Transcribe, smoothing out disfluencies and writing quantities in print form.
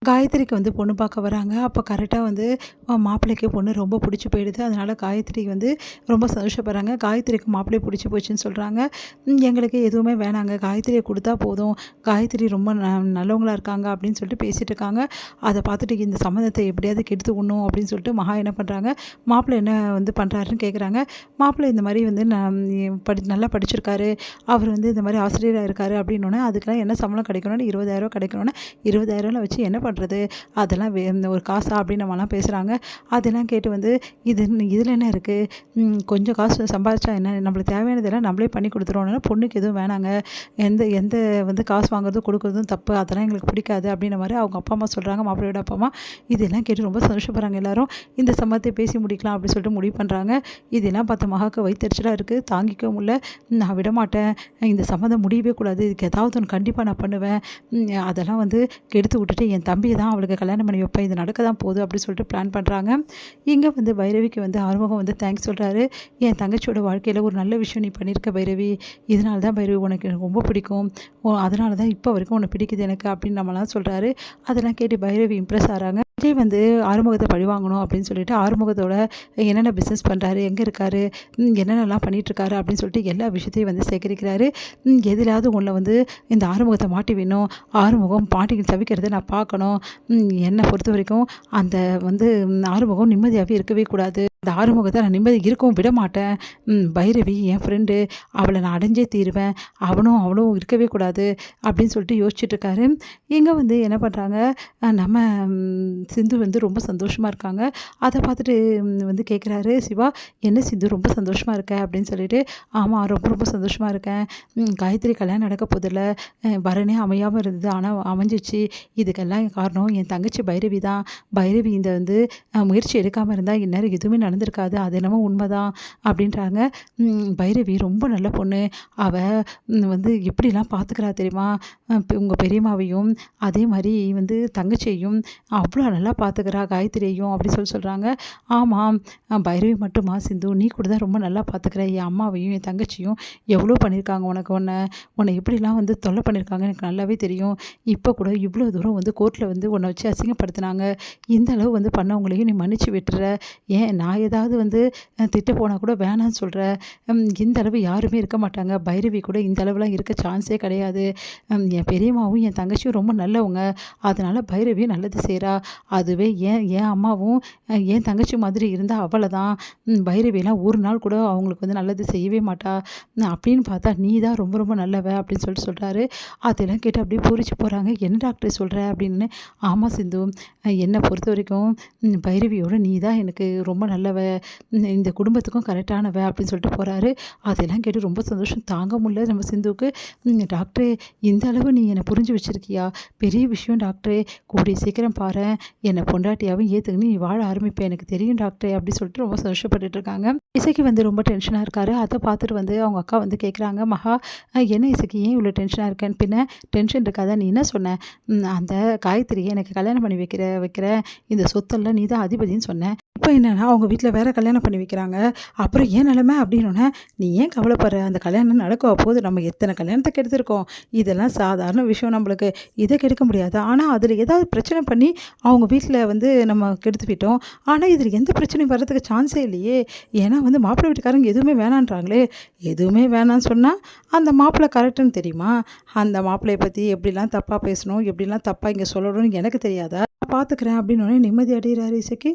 காயத்ரிக்கு வந்து பொண்ணு பார்க்க வராங்க. அப்போ கரெக்டாக வந்து மாப்பிள்ளைக்கு பொண்ணு ரொம்ப பிடிச்சி போயிடுது. அதனால் காயத்ரி வந்து ரொம்ப சந்தோஷப்படுறாங்க. காயத்ரிக்கு மாப்பிள்ளை பிடிச்சி போச்சுன்னு சொல்கிறாங்க. எங்களுக்கு எதுவுமே வேணாங்க, காயத்ரியை கொடுத்தா போதும், காயத்ரி ரொம்ப நல்லவங்களா இருக்காங்க அப்படின்னு சொல்லிட்டு பேசிகிட்டு இருக்காங்க. அதை பார்த்துட்டு இந்த சம்மந்தத்தை எப்படியாவது கெடுத்து விடணும் அப்படின்னு சொல்லிட்டு மகா என்ன பண்ணுறாங்க, மாப்பிள்ளை என்ன வந்து பண்ணுறாருன்னு கேட்குறாங்க. மாப்பிள்ளை இந்த மாதிரி வந்து நல்லா படிச்சிருக்காரு, அவர் வந்து இந்த மாதிரி ஆசிரியராக இருக்கார் அப்படின்னோடனே அதுக்கெல்லாம் என்ன சம்பளம் கிடைக்கணும்னு 20,000 கிடைக்கணும்னு 20,000 வச்சு என்ன பண்ணுறது, அதெல்லாம் ஒரு காசா அப்படின்னு நம்மலாம் பேசுகிறாங்க. அதெல்லாம் கேட்டு வந்து இதில் என்ன இருக்குது, கொஞ்சம் காசு சம்பாதிச்சா என்ன, நம்மளுக்கு தேவையானதெல்லாம் நம்மளே பண்ணி கொடுத்துருவோம்னா பொண்ணுக்கு எதுவும் வேணாங்க, எந்த எந்த வந்து காசு வாங்குறதும் கொடுக்குறதும் தப்பு, அதெல்லாம் எங்களுக்கு பிடிக்காது அப்படின்ற மாதிரி அவங்க அப்பா அம்மா சொல்கிறாங்க. மாப்பிள்ளையோட அப்பா அம்மா இதெல்லாம் கேட்டு ரொம்ப சந்தோஷப்படுறாங்க. எல்லாரும் இந்த சம்பவத்தை பேசி முடிக்கலாம் அப்படின்னு சொல்லிட்டு முடிவு பண்ணுறாங்க. இதெல்லாம் பார்த்த மகாக்கு வயிற்றுச்சலாக இருக்குது, தாங்கிக்க முடியல. நான் விடமாட்டேன், இந்த சம்மந்தம் முடியவே கூடாது, இதுக்கு ஏதாவது ஒன்று கண்டிப்பாக நான் பண்ணுவேன், அதெல்லாம் வந்து கெடுத்து விட்டுட்டு என் தம்பியை தான் அவளுக்கு கல்யாணம் பண்ணி வைப்பேன், இது நடக்க தான் போகுது அப்படின்னு சொல்லிட்டு பிளான் பண்ணுறாங்க. இங்கே வந்து பைரவிக்கு வந்து ஆறுமுகம் வந்து தேங்க்ஸ் சொல்கிறாரு. என் தங்கச்சியோட வாழ்க்கையில் ஒரு நல்ல விஷயம் நீ பண்ணியிருக்க பைரவி, இதனால தான் பைரவி உனக்கு எனக்கு ரொம்ப பிடிக்கும், அதனால தான் இப்போ வரைக்கும் உனக்கு பிடிக்குது எனக்கு அப்படின்னு நம்மளாம் சொல்கிறாரு. அதெல்லாம் கேட்டு பைரவி இம்ப்ரெஸ் ஆகிறாங்க. விஜய் வந்து ஆறுமுகத்தை பழிவாங்கணும் அப்படின்னு சொல்லிட்டு ஆறுமுகத்தோட என்னென்ன பிஸ்னஸ் பண்ணுறாரு, எங்கே இருக்காரு, என்னென்னலாம் பண்ணிகிட்ருக்காரு அப்படின்னு சொல்லிட்டு எல்லா விஷயத்தையும் வந்து சேகரிக்கிறாரு. எதிலாவது ஒன்றில் வந்து இந்த ஆறுமுகத்தை மாட்டி வேணும், ஆறுமுகம் பாட்டிக்கு தவிக்கிறத நான் பார்க்கணும், என்னை பொறுத்த வரைக்கும் அந்த வந்து ஆறுமுகம் நிம்மதியாகவே இருக்கவே கூடாது, அந்த ஆறுமுகத்தை நான் நிம்மதி இருக்கவும் விட மாட்டேன், பைரவி என் ஃப்ரெண்டு, அவளை நான் அடைஞ்சே தீருவேன், அவளும் இருக்கவே கூடாது அப்படின்னு சொல்லிட்டு யோசிச்சுட்ருக்காரு. இங்கே வந்து என்ன பண்ணுறாங்க, நம்ம சிந்து வந்து ரொம்ப சந்தோஷமாக இருக்காங்க. அதை பார்த்துட்டு வந்து கேட்குறாரு சிவா, என்ன சிந்து ரொம்ப சந்தோஷமாக இருக்க அப்படின்னு சொல்லிட்டு. ஆமாம், ரொம்ப ரொம்ப சந்தோஷமாக இருக்கேன், காயத்ரி கல்யாணம் நடக்க போதில்ல, வரனே அமையாமல் இருந்தது, ஆனால் அமைஞ்சிச்சு, இதுக்கெல்லாம் காரணம் என் தங்கச்சி பைரவி தான், பைரவி இந்த வந்து முயற்சி எடுக்காமல் இருந்தால் இந்நேரம் எதுவுமே நடந்திருக்காது, அது என்னமோ உண்மைதான் அப்படின்றாங்க. பைரவி ரொம்ப நல்ல பொண்ணு, அவள் வந்து எப்படிலாம் பார்த்துக்கிறா தெரியுமா, உங்கள் பெரியம்மாவையும் அதே மாதிரி வந்து தங்கச்சியையும் அவ்வளோ நல்லா பார்த்துக்கிறா, காயத்ரியையும் அப்படி சொல்கிறாங்க. ஆமாம், பைரவி மட்டுமா சிந்து, நீ கூட தான் ரொம்ப நல்லா பார்த்துக்கிற, என் அம்மாவையும் என் தங்கச்சியும் எவ்வளோ பண்ணியிருக்காங்க உனக்கு, உன்னை எப்படிலாம் வந்து தொல்லை பண்ணியிருக்காங்க எனக்கு நல்லாவே தெரியும், இப்போ கூட இவ்வளோ தூரம் வந்து கோர்ட்டில் வந்து உன்னை வச்சு அசிங்கப்படுத்தினாங்க, இந்த அளவு வந்து பண்ணவங்களையும் நீ மன்னிச்சு விட்டுற, ஏன் நான் ஏதாவது வந்து திட்ட போனால் கூட வேணான்னு சொல்கிற, இந்த அளவு யாருமே இருக்க மாட்டாங்க, பைரவி கூட இந்த அளவுலாம் இருக்க சான்ஸே கிடையாது, என் பெரியம்மாவும் என் தங்கச்சியும் ரொம்ப நல்லவங்க, அதனால் பைரவியும் நல்லது செய்கிறா, அதுவே என் அம்மாவும் என் தங்கச்சி மாதிரி இருந்தால் அவளை தான், பைரவியெல்லாம் ஒரு நாள் கூட அவங்களுக்கு வந்து நல்லது செய்யவே மாட்டா, அப்படின்னு பார்த்தா நீ தான் ரொம்ப ரொம்ப நல்லவ அப்படின்னு சொல்கிறாரு. அதெல்லாம் கேட்டு அப்படியே பூரிச்சு போகிறாங்க. என்ன டாக்டர் சொல்கிற அப்படின்னு. ஆமாம் சிந்து, என்னை பொறுத்த வரைக்கும் பைரவியோட நீ தான் எனக்கு ரொம்ப நல்லவ, இந்த குடும்பத்துக்கும் கரெக்டானவ அப்படின்னு சொல்லிட்டு போகிறாரு. அதெல்லாம் கேட்டு ரொம்ப சந்தோஷம் தாங்க முடியல நம்ம சிந்துவுக்கு. டாக்டரே, இந்த அளவு நீ என்னை புரிஞ்சு வச்சுருக்கியா, பெரிய விஷயம் டாக்டரே, கூடிய சீக்கிரம் பாரு என்னை பொண்டாட்டியாகவும் ஏற்றுக்குன்னு நீ வாழ ஆரம்பிப்பேன், எனக்கு தெரியும் டாக்டரே அப்படின்னு சொல்லிட்டு ரொம்ப சந்தோஷப்பட்டுட்டு இருக்காங்க. இசைக்கு வந்து ரொம்ப டென்ஷனாக இருக்காரு. அதை பார்த்துட்டு வந்து அவங்க அக்கா வந்து கேட்குறாங்க, மகா என்ன இசைக்கு ஏன் இவ்வளோ டென்ஷனாக இருக்கேன்னு. பின்ன டென்ஷன் இருக்காத, நீ என்ன சொன்ன, அந்த காயத்ரியை எனக்கு கல்யாணம் பண்ணி வைக்கிறேன், இந்த சொத்தெல்லாம் நீ தான் அதிபதின்னு சொன்னேன், இப்போ என்னென்னா அவங்க வீட்டில் வேறு கல்யாணம் பண்ணி வைக்கிறாங்க, அப்புறம் ஏன் நிலைமை அப்படின்னோடனே நீ ஏன் கவலைப்படுற, அந்த கல்யாணம் நடக்க போது, நம்ம எத்தனை கல்யாணத்தை கெடுத்துருக்கோம், இதெல்லாம் சாதாரண விஷயம், நம்மளுக்கு இதை கெடுக்க முடியாது, ஆனால் அதில் ஏதாவது பிரச்சனை பண்ணி அவங்க வீட்டில் வந்து நம்ம கெடுத்து விட்டோம், ஆனால் இதில் எந்த பிரச்சனையும் வர்றதுக்கு சான்ஸே இல்லையே, ஏன்னா வந்து மாப்பிள்ளை வீட்டுக்காரங்க எதுவுமே வேணான்றாங்களே, எதுவுமே வேணான்னு சொன்னால் அந்த மாப்பிள்ளை கரெக்டுன்னு தெரியுமா, அந்த மாப்பிள்ளையை பற்றி எப்படிலாம் தப்பாக பேசணும், எப்படிலாம் தப்பாக இங்கே சொல்லணும்னு எனக்கு தெரியாதா, பார்த்துக்கிறேன் அப்படின்னு நிம்மதி அடைகிறாரு இசைக்கு.